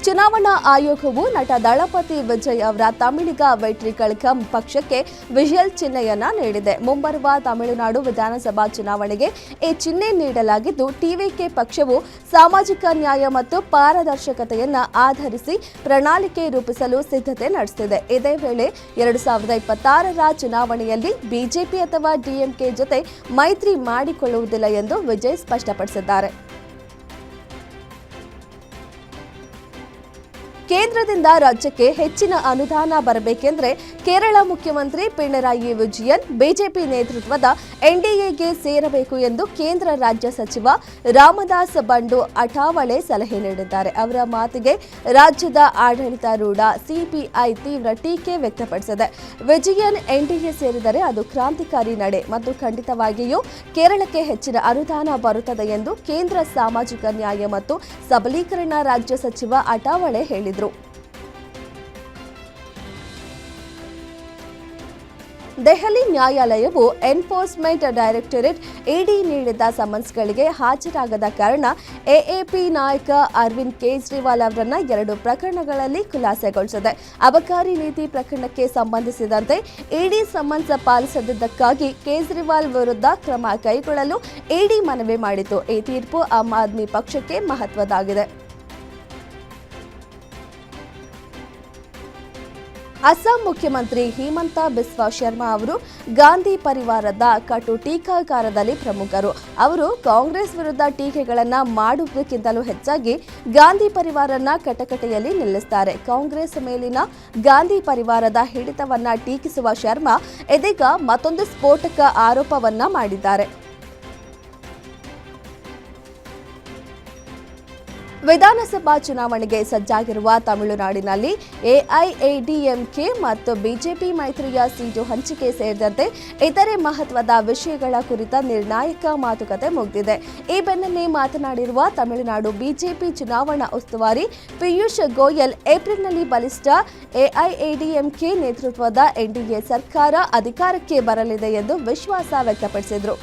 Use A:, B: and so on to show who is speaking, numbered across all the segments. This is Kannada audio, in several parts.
A: ಚುನಾವಣಾ ಆಯೋಗವು ನಟ ದಳಪತಿ ವಿಜಯ್ ಅವರ ತಮಿಳಿಗ ವೆಟ್ರಿ ಕಳಕಂ ಪಕ್ಷಕ್ಕೆ ವಿಜಯ್ ಚಿಹ್ನೆಯನ್ನ ನೀಡಿದೆ. ಮುಂಬರುವ ತಮಿಳುನಾಡು ವಿಧಾನಸಭಾ ಚುನಾವಣೆಗೆ ಈ ಚಿಹ್ನೆ ನೀಡಲಾಗಿದ್ದು, ಟಿವಿಕೆ ಪಕ್ಷವು ಸಾಮಾಜಿಕ ನ್ಯಾಯ ಮತ್ತು ಪಾರದರ್ಶಕತೆಯನ್ನ ಆಧರಿಸಿ ಪ್ರಣಾಳಿಕೆ ರೂಪಿಸಲು ಸಿದ್ಧತೆ ನಡೆಸುತ್ತಿದೆ. ಇದೇ ವೇಳೆ 2026ರ ಚುನಾವಣೆಯಲ್ಲಿ ಬಿಜೆಪಿ ಅಥವಾ ಡಿಎಂಕೆ ಜೊತೆ ಮೈತ್ರಿ ಮಾಡಿಕೊಳ್ಳುವುದಿಲ್ಲ ಎಂದು ವಿಜಯ್ ಸ್ಪಷ್ಟಪಡಿಸಿದ್ದಾರೆ. ಕೇಂದ್ರದಿಂದ ರಾಜ್ಯಕ್ಕೆ ಹೆಚ್ಚಿನ ಅನುದಾನ ಬರಬೇಕೆಂದರೆ ಕೇರಳ ಮುಖ್ಯಮಂತ್ರಿ ಪಿಣರಾಯಿ ವಿಜಯನ್ ಬಿಜೆಪಿ ನೇತೃತ್ವದ ಎನ್ಡಿಎಗೆ ಸೇರಬೇಕು ಎಂದು ಕೇಂದ್ರ ರಾಜ್ಯ ಸಚಿವ ರಾಮದಾಸ್ ಬಂಡು ಅಠಾವಳೆ ಸಲಹೆ ನೀಡಿದ್ದಾರೆ. ಅವರ ಮಾತಿಗೆ ರಾಜ್ಯದ ಆಡಳಿತಾರೂಢ ಸಿಪಿಐ ತೀವ್ರ ಟೀಕೆ ವ್ಯಕ್ತಪಡಿಸಿದೆ. ವಿಜಯನ್ ಎನ್ಡಿಎ ಸೇರಿದರೆ ಅದು ಕ್ರಾಂತಿಕಾರಿ ನಡೆ ಮತ್ತು ಖಂಡಿತವಾಗಿಯೂ ಕೇರಳಕ್ಕೆ ಹೆಚ್ಚಿನ ಅನುದಾನ ಬರುತ್ತದೆ ಎಂದು ಕೇಂದ್ರ ಸಾಮಾಜಿಕ ನ್ಯಾಯ ಮತ್ತು ಸಬಲೀಕರಣ ರಾಜ್ಯ ಸಚಿವ ಅಠಾವಳೆ ಹೇಳಿದರು. ದೆಹಲಿ ನ್ಯಾಯಾಲಯವು ಎನ್ಫೋರ್ಸ್ಮೆಂಟ್ ಡೈರೆಕ್ಟರೇಟ್ ಇಡಿ ನೀಡಿದ ಸಮನ್ಸ್ಗಳಿಗೆ ಹಾಜರಾಗದ ಕಾರಣ ಎಎಪಿ ನಾಯಕ ಅರವಿಂದ್ ಕೇಜ್ರಿವಾಲ್ ಅವರನ್ನ 2 ಪ್ರಕರಣಗಳಲ್ಲಿ ಖುಲಾಸೆಗೊಳಿಸಿದೆ. ಅಬಕಾರಿ ನೀತಿ ಪ್ರಕರಣಕ್ಕೆ ಸಂಬಂಧಿಸಿದಂತೆ ಇಡಿ ಸಮನ್ಸ್ ಪಾಲಿಸದಿದ್ದಕ್ಕಾಗಿ ಕೇಜ್ರಿವಾಲ್ ವಿರುದ್ಧ ಕ್ರಮ ಕೈಗೊಳ್ಳಲು ಇಡಿ ಮನವಿ ಮಾಡಿತು. ಈ ತೀರ್ಪು ಆಮ್ ಆದ್ಮಿ ಪಕ್ಷಕ್ಕೆ ಮಹತ್ವದಾಗಿದೆ. ಅಸ್ಸಾಂ ಮುಖ್ಯಮಂತ್ರಿ ಹಿಮಂತ ಬಿಸ್ವಾ ಶರ್ಮಾ ಅವರು ಗಾಂಧಿ ಪರಿವಾರದ ಕಟು ಟೀಕಾಕಾರದಲ್ಲಿ ಪ್ರಮುಖರು. ಅವರು ಕಾಂಗ್ರೆಸ್ ವಿರುದ್ಧ ಟೀಕೆಗಳನ್ನು ಮಾಡುವುದಕ್ಕಿಂತಲೂ ಹೆಚ್ಚಾಗಿ ಗಾಂಧಿ ಪರಿವಾರನ ಕಟಕಟೆಯಲ್ಲಿ ನಿಲ್ಲಿಸುತ್ತಾರೆ. ಕಾಂಗ್ರೆಸ್ ಮೇಲಿನ ಗಾಂಧಿ ಪರಿವಾರದ ಹಿಡಿತವನ್ನ ಟೀಕಿಸುವ ಶರ್ಮಾ ಇದೀಗ ಮತ್ತೊಂದು ಸ್ಫೋಟಕ ಆರೋಪವನ್ನ ಮಾಡಿದ್ದಾರೆ. ವಿಧಾನಸಭಾ ಚುನಾವಣೆಗೆ ಸಜ್ಜಾಗಿರುವ ತಮಿಳುನಾಡಿನಲ್ಲಿ ಎಐಎಡಿಎಂಕೆ ಮತ್ತು ಬಿಜೆಪಿ ಮೈತ್ರಿಯ ಸೀಟು ಹಂಚಿಕೆ ಸೇರಿದಂತೆ ಇತರೆ ಮಹತ್ವದ ವಿಷಯಗಳ ಕುರಿತ ನಿರ್ಣಾಯಕ ಮಾತುಕತೆ ಮುಗಿದಿದೆ. ಈ ಬೆನ್ನಲ್ಲೇ ಮಾತನಾಡಿರುವ ತಮಿಳುನಾಡು ಬಿಜೆಪಿ ಚುನಾವಣಾ ಉಸ್ತುವಾರಿ ಪಿಯೂಷ್ ಗೋಯಲ್ ಏಪ್ರಿಲ್ನಲ್ಲಿ ಬಲಿಷ್ಠ ಎಐಎಡಿಎಂಕೆ ನೇತೃತ್ವದ ಎನ್ಡಿಎ ಸರ್ಕಾರ ಅಧಿಕಾರಕ್ಕೆ ಬರಲಿದೆ ಎಂದು ವಿಶ್ವಾಸ ವ್ಯಕ್ತಪಡಿಸಿದರು.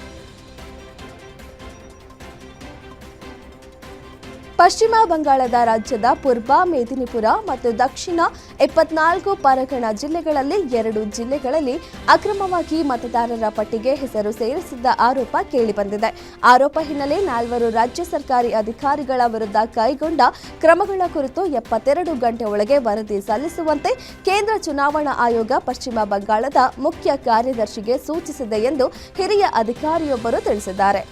A: ಪಶ್ಚಿಮ ಬಂಗಾಳದ ರಾಜ್ಯದ ಪೂರ್ವ ಮೇದಿನಿಪುರ ಮತ್ತು ದಕ್ಷಿಣ 24 ಪರಗಣ ಜಿಲ್ಲೆಗಳಲ್ಲಿ 2 ಜಿಲ್ಲೆಗಳಲ್ಲಿ ಅಕ್ರಮವಾಗಿ ಮತದಾರರ ಪಟ್ಟಿಗೆ ಹೆಸರು ಸೇರಿಸಿದ್ದ ಆರೋಪ ಕೇಳಿಬಂದಿದೆ. ಆರೋಪ ಹಿನ್ನೆಲೆ 4 ರಾಜ್ಯ ಸರ್ಕಾರಿ ಅಧಿಕಾರಿಗಳ ವಿರುದ್ಧ ಕೈಗೊಂಡ ಕ್ರಮಗಳ ಕುರಿತು 72 ಗಂಟೆ ಒಳಗೆ ವರದಿ ಸಲ್ಲಿಸುವಂತೆ ಕೇಂದ್ರ ಚುನಾವಣಾ ಆಯೋಗ ಪಶ್ಚಿಮ ಬಂಗಾಳದ ಮುಖ್ಯ ಕಾರ್ಯದರ್ಶಿಗೆ ಸೂಚಿಸಿದೆ ಎಂದು ಹಿರಿಯ ಅಧಿಕಾರಿಯೊಬ್ಬರು ತಿಳಿಸಿದ್ದಾರೆ.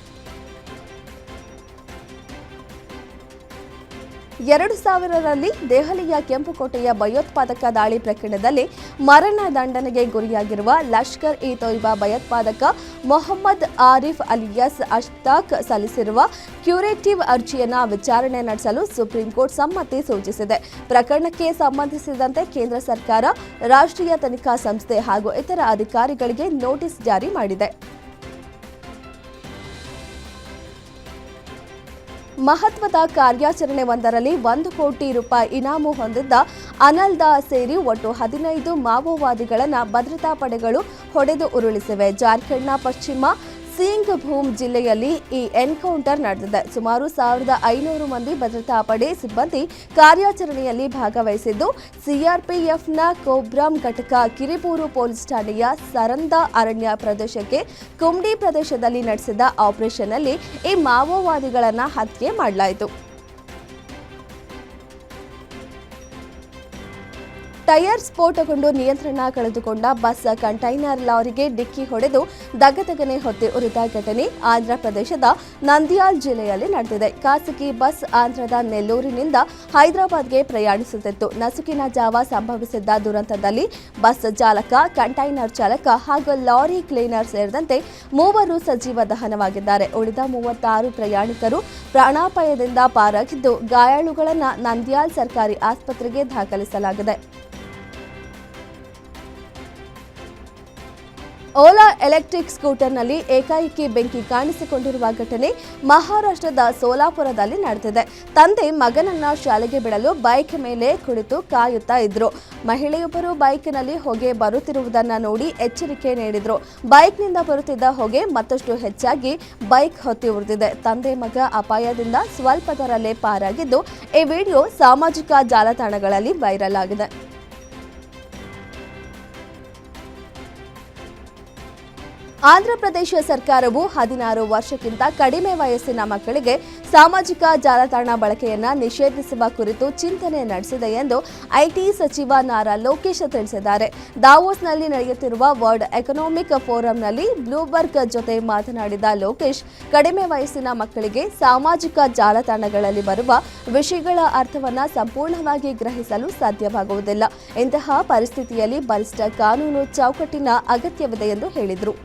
A: 2000ರಲ್ಲಿ ದೆಹಲಿಯ ಕೆಂಪುಕೋಟೆಯ ಭಯೋತ್ಪಾದಕ ದಾಳಿ ಪ್ರಕರಣದಲ್ಲಿ ಮರಣ ದಂಡನೆಗೆ ಗುರಿಯಾಗಿರುವ ಲಷ್ಕರ್ ಇ ತೊಯ್ಬಾ ಭಯೋತ್ಪಾದಕ ಮೊಹಮ್ಮದ್ ಆರಿಫ್ ಅಲಿಯಾಸ್ ಅಷ್ತಾಕ್ ಸಲ್ಲಿಸಿರುವ ಕ್ಯೂರೇಟಿವ್ ಅರ್ಜಿಯನ್ನು ವಿಚಾರಣೆ ನಡೆಸಲು ಸುಪ್ರೀಂ ಕೋರ್ಟ್ ಸಮ್ಮತಿ ಸೂಚಿಸಿದೆ. ಪ್ರಕರಣಕ್ಕೆ ಸಂಬಂಧಿಸಿದಂತೆ ಕೇಂದ್ರ ಸರ್ಕಾರ ರಾಷ್ಟ್ರೀಯ ತನಿಖಾ ಸಂಸ್ಥೆ ಹಾಗೂ ಇತರ ಅಧಿಕಾರಿಗಳಿಗೆ ನೋಟಿಸ್ ಜಾರಿ ಮಾಡಿದೆ. ಮಹತ್ವದ ಕಾರ್ಯಾಚರಣೆ ಒಂದರಲ್ಲಿ 1 ಕೋಟಿ ರೂಪಾಯಿ ಇನಾಮು ಹೊಂದಿದ್ದ ಅನಲ್ದಾ ಸೇರಿ ಒಟ್ಟು 15 ಮಾವೋವಾದಿಗಳನ್ನು ಭದ್ರತಾ ಪಡೆಗಳು ಹೊಡೆದು ಉರುಳಿಸಿವೆ. ಜಾರ್ಖಂಡ್ನ ಪಶ್ಚಿಮ ಸಿಂಗ್ಭೂಮ್ ಜಿಲ್ಲೆಯಲ್ಲಿ ಈ ಎನ್ಕೌಂಟರ್ ನಡೆದಿದೆ. ಸುಮಾರು 1500 ಮಂದಿ ಭದ್ರತಾ ಪಡೆ ಸಿಬ್ಬಂದಿ ಕಾರ್ಯಾಚರಣೆಯಲ್ಲಿ ಭಾಗವಹಿಸಿದ್ದು, ಸಿಆರ್ಪಿಎಫ್ನ ಕೋಬ್ರಾಮ್ ಘಟಕ ಕಿರಿಬೂರು ಪೊಲೀಸ್ ಠಾಣೆಯ ಸರಂದ ಅರಣ್ಯ ಪ್ರದೇಶಕ್ಕೆ ಕುಮ್ಡಿ ಪ್ರದೇಶದಲ್ಲಿ ನಡೆಸಿದ ಆಪರೇಷನ್ನಲ್ಲಿ ಈ ಮಾವೋವಾದಿಗಳನ್ನು ಹತ್ಯೆ ಮಾಡಲಾಯಿತು. ಟೈರ್ ಸ್ಫೋಟಗೊಂಡು ನಿಯಂತ್ರಣ ಕಳೆದುಕೊಂಡ ಬಸ್ ಕಂಟೈನರ್ ಲಾರಿಗೆ ಡಿಕ್ಕಿ ಹೊಡೆದು ದಗದಗನೆ ಹೊತ್ತಿ ಉರಿದ ಘಟನೆ ಆಂಧ್ರಪ್ರದೇಶದ ನಂದ್ಯಾಲ್ ಜಿಲ್ಲೆಯಲ್ಲಿ ನಡೆದಿದೆ. ಖಾಸಗಿ ಬಸ್ ಆಂಧ್ರದ ನೆಲ್ಲೂರಿನಿಂದ ಹೈದರಾಬಾದ್ಗೆ ಪ್ರಯಾಣಿಸುತ್ತಿತ್ತು. ನಸುಕಿನ ಜಾವ ಸಂಭವಿಸಿದ್ದ ದುರಂತದಲ್ಲಿ ಬಸ್ ಚಾಲಕ, ಕಂಟೈನರ್ ಚಾಲಕ ಹಾಗೂ ಲಾರಿ ಕ್ಲೀನರ್ ಸೇರಿದಂತೆ 3 ಸಜೀವ ದಹನವಾಗಿದ್ದಾರೆ. ಉಳಿದ 36 ಪ್ರಯಾಣಿಕರು ಪ್ರಾಣಾಪಾಯದಿಂದ ಪಾರಾಗಿದ್ದು, ಗಾಯಾಳುಗಳನ್ನು ನಂದ್ಯಾಲ್ ಸರ್ಕಾರಿ ಆಸ್ಪತ್ರೆಗೆ ದಾಖಲಿಸಲಾಗಿದೆ. ಓಲಾ ಎಲೆಕ್ಟ್ರಿಕ್ ಸ್ಕೂಟರ್ನಲ್ಲಿ ಏಕಾಏಕಿ ಬೆಂಕಿ ಕಾಣಿಸಿಕೊಂಡಿರುವ ಘಟನೆ ಮಹಾರಾಷ್ಟ್ರದ ಸೋಲಾಪುರದಲ್ಲಿ ನಡೆದಿದೆ. ತಂದೆ ಮಗನನ್ನ ಶಾಲೆಗೆ ಬಿಡಲು ಬೈಕ್ ಮೇಲೆ ಕುಳಿತು ಕಾಯುತ್ತಾ ಇದ್ರು. ಮಹಿಳೆಯೊಬ್ಬರು ಬೈಕ್ನಲ್ಲಿ ಹೊಗೆ ಬರುತ್ತಿರುವುದನ್ನು ನೋಡಿ ಎಚ್ಚರಿಕೆ ನೀಡಿದ್ರು. ಬೈಕ್ನಿಂದ ಬರುತ್ತಿದ್ದ ಹೊಗೆ ಮತ್ತಷ್ಟು ಹೆಚ್ಚಾಗಿ ಬೈಕ್ ಹೊತ್ತಿ ಉರಿದಿದೆ. ತಂದೆ ಮಗ ಅಪಾಯದಿಂದ ಸ್ವಲ್ಪದರಲ್ಲೇ ಪಾರಾಗಿದ್ದು, ಈ ವಿಡಿಯೋ ಸಾಮಾಜಿಕ ಜಾಲತಾಣಗಳಲ್ಲಿ ವೈರಲ್ ಆಗಿದೆ. ಆಂಧ್ರಪ್ರದೇಶ ಸರ್ಕಾರವು 16 ವರ್ಷಕ್ಕಿಂತ ಕಡಿಮೆ ವಯಸ್ಸಿನ ಮಕ್ಕಳಿಗೆ ಸಾಮಾಜಿಕ ಜಾಲತಾಣ ಬಳಕೆಯನ್ನು ನಿಷೇಧಿಸುವ ಕುರಿತು ಚಿಂತನೆ ನಡೆಸಿದೆ ಎಂದು ಐಟಿ ಸಚಿವ ನಾರಾ ಲೋಕೇಶ್ ತಿಳಿಸಿದ್ದಾರೆ. ದಾವೋಸ್ನಲ್ಲಿ ನಡೆಯುತ್ತಿರುವ ವರ್ಲ್ಡ್ ಎಕನಾಮಿಕ್ ಫೋರಂನಲ್ಲಿ ಬ್ಲೂಮ್ಬರ್ಗ್ ಜೊತೆ ಮಾತನಾಡಿದ ಲೋಕೇಶ್, ಕಡಿಮೆ ವಯಸ್ಸಿನ ಮಕ್ಕಳಿಗೆ ಸಾಮಾಜಿಕ ಜಾಲತಾಣಗಳಲ್ಲಿ ಬರುವ ವಿಷಯಗಳ ಅರ್ಥವನ್ನು ಸಂಪೂರ್ಣವಾಗಿ ಗ್ರಹಿಸಲು ಸಾಧ್ಯವಾಗುವುದಿಲ್ಲ. ಇಂತಹ ಪರಿಸ್ಥಿತಿಯಲ್ಲಿ ಬಲಿಷ್ಠ ಕಾನೂನು ಚೌಕಟ್ಟಿನ ಅಗತ್ಯವಿದೆ ಎಂದು ಹೇಳಿದರು.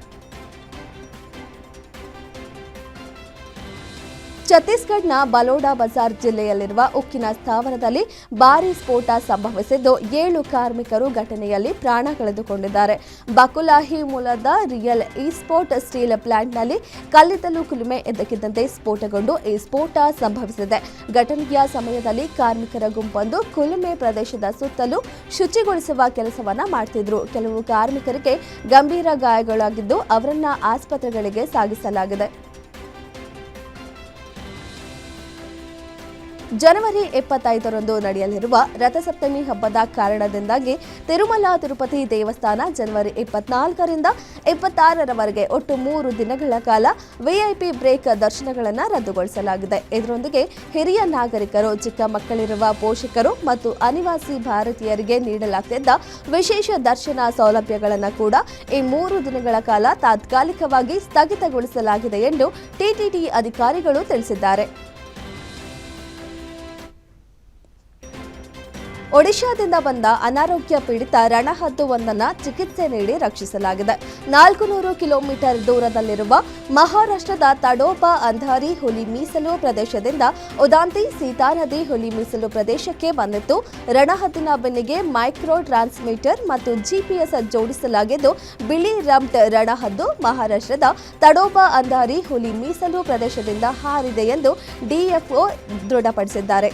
A: ಛತ್ತೀಸ್ಗಢನ ಬಲೋಡಾ ಬಜಾರ್ ಜಿಲ್ಲೆಯಲ್ಲಿರುವ ಉಕ್ಕಿನ ಸ್ಥಾವರದಲ್ಲಿ ಭಾರೀ ಸ್ಫೋಟ ಸಂಭವಿಸಿದ್ದು 7 ಕಾರ್ಮಿಕರು ಘಟನೆಯಲ್ಲಿ ಪ್ರಾಣ ಕಳೆದುಕೊಂಡಿದ್ದಾರೆ. ಬಕುಲಾಹಿ ಮೂಲದ ರಿಯಲ್ ಈಸ್ಪೋರ್ಟ್ ಸ್ಟೀಲ್ ಪ್ಲಾಂಟ್ನಲ್ಲಿ ಕಲ್ಲಿದ್ದಲು ಕುಲುಮೆ ಇದ್ದಕ್ಕಿದ್ದಂತೆ ಸ್ಫೋಟಗೊಂಡು ಈ ಸ್ಫೋಟ ಸಂಭವಿಸಿದೆ. ಘಟನೆಯ ಸಮಯದಲ್ಲಿ ಕಾರ್ಮಿಕರ ಗುಂಪೊಂದು ಕುಲುಮೆ ಪ್ರದೇಶದ ಸುತ್ತಲೂ ಶುಚಿಗೊಳಿಸುವ ಕೆಲಸವನ್ನ ಮಾಡ್ತಿದ್ರು. ಕೆಲವು ಕಾರ್ಮಿಕರಿಗೆ ಗಂಭೀರ ಗಾಯಗಳಾಗಿದ್ದು ಅವರನ್ನ ಆಸ್ಪತ್ರೆಗಳಿಗೆ ಸಾಗಿಸಲಾಗಿದೆ. ಜನವರಿ 25ರಂದು ನಡೆಯಲಿರುವ ರಥಸಪ್ತಮಿ ಹಬ್ಬದ ಕಾರಣದಿಂದಾಗಿ ತಿರುಮಲ ತಿರುಪತಿ ದೇವಸ್ಥಾನ ಜನವರಿ 24ರಿಂದ 26ರವರೆಗೆ ಒಟ್ಟು 3 ದಿನಗಳ ಕಾಲ ವಿಐಪಿ ಬ್ರೇಕ್ ದರ್ಶನಗಳನ್ನು ರದ್ದುಗೊಳಿಸಲಾಗಿದೆ. ಇದರೊಂದಿಗೆ ಹಿರಿಯ ನಾಗರಿಕರು, ಚಿಕ್ಕ ಮಕ್ಕಳಿರುವ ಪೋಷಕರು ಮತ್ತು ಅನಿವಾಸಿ ಭಾರತೀಯರಿಗೆ ನೀಡಲಾಗ್ತಿದ್ದ ವಿಶೇಷ ದರ್ಶನ ಸೌಲಭ್ಯಗಳನ್ನು ಕೂಡ ಈ 3 ದಿನಗಳ ಕಾಲ ತಾತ್ಕಾಲಿಕವಾಗಿ ಸ್ಥಗಿತಗೊಳಿಸಲಾಗಿದೆ ಎಂದು ಟಿಟಿಡಿ ಅಧಿಕಾರಿಗಳು ತಿಳಿಸಿದ್ದಾರೆ. ಒಡಿಶಾದಿಂದ ಬಂದ ಅನಾರೋಗ್ಯ ಪೀಡಿತ ರಣಹದ್ದುವೊಂದನ್ನು ಚಿಕಿತ್ಸೆ ನೀಡಿ ರಕ್ಷಿಸಲಾಗಿದೆ. 400 ಕಿಲೋಮೀಟರ್ ದೂರದಲ್ಲಿರುವ ಮಹಾರಾಷ್ಟ್ರದ ತಡೋಬಾ ಅಂಧಾರಿ ಹುಲಿ ಮೀಸಲು ಪ್ರದೇಶದಿಂದ ಉದಾಂತಿ ಸೀತಾನದಿ ಹುಲಿ ಮೀಸಲು ಪ್ರದೇಶಕ್ಕೆ ಬಂದಿತ್ತು. ರಣಹದ್ದಿನ ಬೆನ್ನಿಗೆ ಮೈಕ್ರೋ ಟ್ರಾನ್ಸ್ಮಿಟರ್ ಮತ್ತು ಜಿಪಿಎಸ್ ಜೋಡಿಸಲಾಗಿದ್ದು, ಬಿಳಿ ರಮ್ಟ್ ರಣಹದ್ದು ಮಹಾರಾಷ್ಟ್ರದ ತಡೋಬಾ ಅಂಧಾರಿ ಹುಲಿ ಮೀಸಲು ಪ್ರದೇಶದಿಂದ ಹಾರಿದೆ ಎಂದು ಡಿಎಫ್ಒ ದೃಢಪಡಿಸಿದ್ದಾರೆ.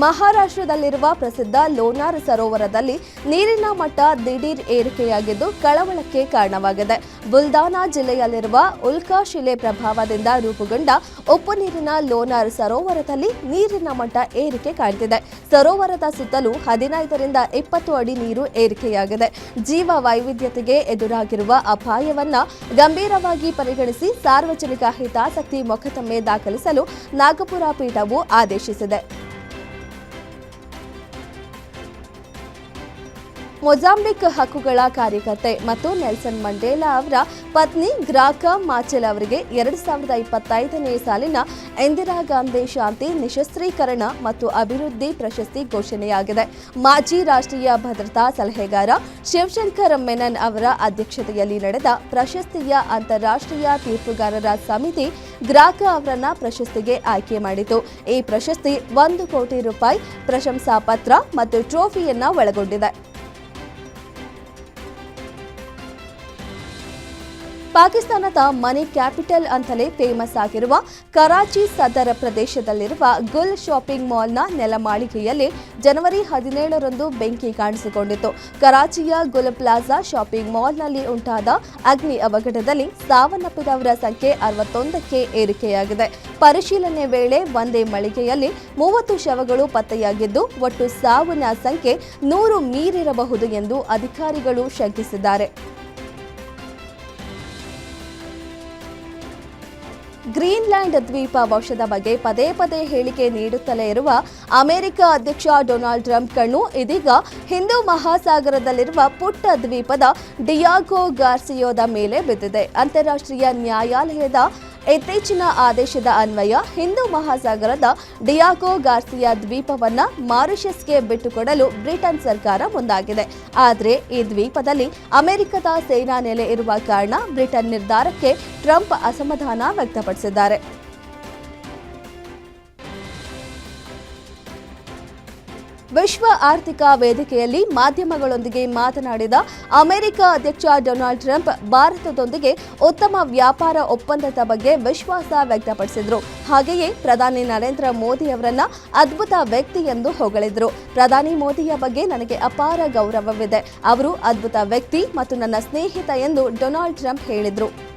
A: ಮಹಾರಾಷ್ಟ್ರದಲ್ಲಿರುವ ಪ್ರಸಿದ್ಧ ಲೋನಾರ್ ಸರೋವರದಲ್ಲಿ ನೀರಿನ ಮಟ್ಟ ದಿಢೀರ್ ಏರಿಕೆಯಾಗಿದ್ದು ಕಳವಳಕ್ಕೆ ಕಾರಣವಾಗಿದೆ. ಬುಲ್ದಾನಾ ಜಿಲ್ಲೆಯಲ್ಲಿರುವ ಉಲ್ಕಾ ಶಿಲೆ ಪ್ರಭಾವದಿಂದ ರೂಪುಗೊಂಡ ಉಪ್ಪು ನೀರಿನ ಲೋನಾರ್ ಸರೋವರದಲ್ಲಿ ನೀರಿನ ಮಟ್ಟ ಏರಿಕೆ ಕಾಣ್ತಿದೆ. ಸರೋವರದ ಸುತ್ತಲೂ 15ರಿಂದ 20 ಅಡಿ ನೀರು ಏರಿಕೆಯಾಗಿದೆ. ಜೀವ ವೈವಿಧ್ಯತೆಗೆ ಎದುರಾಗಿರುವ ಅಪಾಯವನ್ನ ಗಂಭೀರವಾಗಿ ಪರಿಗಣಿಸಿ ಸಾರ್ವಜನಿಕ ಹಿತಾಸಕ್ತಿ ಮೊಕದ್ದಮೆ ದಾಖಲಿಸಲು ನಾಗಪುರ ಪೀಠವು ಆದೇಶಿಸಿದೆ. ಮೊಜಾಂಬಿಕ್ ಹಕ್ಕುಗಳ ಕಾರ್ಯಕರ್ತೆ ಮತ್ತು ನೆಲ್ಸನ್ ಮಂಡೇಲಾ ಅವರ ಪತ್ನಿ ಗ್ರಾಕಾ ಮಾಚೆಲ್ ಅವರಿಗೆ 2025ನೇ ಸಾಲಿನ ಇಂದಿರಾ ಗಾಂಧಿ ಶಾಂತಿ ನಿಶಸ್ತ್ರೀಕರಣ ಮತ್ತು ಅಭಿವೃದ್ಧಿ ಪ್ರಶಸ್ತಿ ಘೋಷಣೆಯಾಗಿದೆ. ಮಾಜಿ ರಾಷ್ಟ್ರೀಯ ಭದ್ರತಾ ಸಲಹೆಗಾರ ಶಿವಶಂಕರ್ ಮೆನನ್ ಅವರ ಅಧ್ಯಕ್ಷತೆಯಲ್ಲಿ ನಡೆದ ಪ್ರಶಸ್ತಿಯ ಅಂತಾರಾಷ್ಟ್ರೀಯ ತೀರ್ಪುಗಾರರ ಸಮಿತಿ ಗ್ರಾಕಾ ಅವರನ್ನ ಪ್ರಶಸ್ತಿಗೆ ಆಯ್ಕೆ ಮಾಡಿತು. ಈ ಪ್ರಶಸ್ತಿ 1 ಕೋಟಿ ರೂಪಾಯಿ ಪ್ರಶಂಸಾ ಪತ್ರ ಮತ್ತು ಟ್ರೋಫಿಯನ್ನ ಒಳಗೊಂಡಿದೆ. ಪಾಕಿಸ್ತಾನದ ಮನಿ ಕ್ಯಾಪಿಟಲ್ ಅಂತಲೇ ಫೇಮಸ್ ಆಗಿರುವ ಕರಾಚಿ ಸದರ್ ಪ್ರದೇಶದಲ್ಲಿರುವ ಗುಲ್ ಶಾಪಿಂಗ್ ಮಾಲ್ನ ನೆಲಮಾಳಿಗೆಯಲ್ಲಿ ಜನವರಿ 17ರಂದು ಬೆಂಕಿ ಕಾಣಿಸಿಕೊಂಡಿತ್ತು. ಕರಾಚಿಯ ಗುಲ್ ಪ್ಲಾಜಾ ಶಾಪಿಂಗ್ ಮಾಲ್ನಲ್ಲಿ ಉಂಟಾದ ಅಗ್ನಿ ಅವಘಡದಲ್ಲಿ ಸಾವನ್ನಪ್ಪಿದವರ ಸಂಖ್ಯೆ 61ಕ್ಕೆ ಏರಿಕೆಯಾಗಿದೆ. ಪರಿಶೀಲನೆ ವೇಳೆ ಒಂದೇ ಮಳಿಗೆಯಲ್ಲಿ 30 ಶವಗಳು ಪತ್ತೆಯಾಗಿದ್ದು ಒಟ್ಟು ಸಾವಿನ ಸಂಖ್ಯೆ 100 ಮೀರಿರಬಹುದು ಎಂದು ಅಧಿಕಾರಿಗಳು ಶಂಕಿಸಿದ್ದಾರೆ. ಗ್ರೀನ್ಲ್ಯಾಂಡ್ ದ್ವೀಪ ವಶದ ಬಗ್ಗೆ ಪದೇ ಪದೇ ಹೇಳಿಕೆ ನೀಡುತ್ತಲೇ ಇರುವ ಅಮೆರಿಕ ಅಧ್ಯಕ್ಷ ಡೊನಾಲ್ಡ್ ಟ್ರಂಪ್ ಕಣ್ಣು ಇದೀಗ ಹಿಂದೂ ಮಹಾಸಾಗರದಲ್ಲಿರುವ ಪುಟ್ಟ ದ್ವೀಪದ ಡಿಯಾಗೋ ಗಾರ್ಸಿಯೋದ ಮೇಲೆ ಬಿದ್ದಿದೆ. ಅಂತಾರಾಷ್ಟ್ರೀಯ ನ್ಯಾಯಾಲಯದ ಇತ್ತೀಚಿನ ಆದೇಶದ ಅನ್ವಯ ಹಿಂದೂ ಮಹಾಸಾಗರದ ಡಿಯಾಗೋ ಗಾರ್ಸಿಯಾ ದ್ವೀಪವನ್ನ ಮಾರಿಷಸ್ಗೆ ಬಿಟ್ಟುಕೊಡಲು ಬ್ರಿಟನ್ ಸರ್ಕಾರ ಮುಂದಾಗಿದೆ. ಆದರೆ ಈ ದ್ವೀಪದಲ್ಲಿ ಅಮೆರಿಕದ ಸೇನಾ ನೆಲೆ ಇರುವ ಕಾರಣ ಬ್ರಿಟನ್ ನಿರ್ಧಾರಕ್ಕೆ ಟ್ರಂಪ್ ಅಸಮಾಧಾನ ವ್ಯಕ್ತಪಡಿಸಿದ್ದಾರೆ. ವಿಶ್ವ ಆರ್ಥಿಕ ವೇದಿಕೆಯಲ್ಲಿ ಮಾಧ್ಯಮಗಳೊಂದಿಗೆ ಮಾತನಾಡಿದ ಅಮೆರಿಕ ಅಧ್ಯಕ್ಷ ಡೊನಾಲ್ಡ್ ಟ್ರಂಪ್ ಭಾರತದೊಂದಿಗೆ ಉತ್ತಮ ವ್ಯಾಪಾರ ಒಪ್ಪಂದದ ಬಗ್ಗೆ ವಿಶ್ವಾಸ ವ್ಯಕ್ತಪಡಿಸಿದರು. ಹಾಗೆಯೇ ಪ್ರಧಾನಿ ನರೇಂದ್ರ ಮೋದಿ ಅವರನ್ನ ಅದ್ಭುತ ವ್ಯಕ್ತಿ ಎಂದು ಹೊಗಳಿದ್ರು. ಪ್ರಧಾನಿ ಮೋದಿಯ ಬಗ್ಗೆ ನನಗೆ ಅಪಾರ ಗೌರವವಿದೆ. ಅವರು ಅದ್ಭುತ ವ್ಯಕ್ತಿ ಮತ್ತು ನನ್ನ ಸ್ನೇಹಿತ ಎಂದು ಡೊನಾಲ್ಡ್ ಟ್ರಂಪ್ ಹೇಳಿದರು.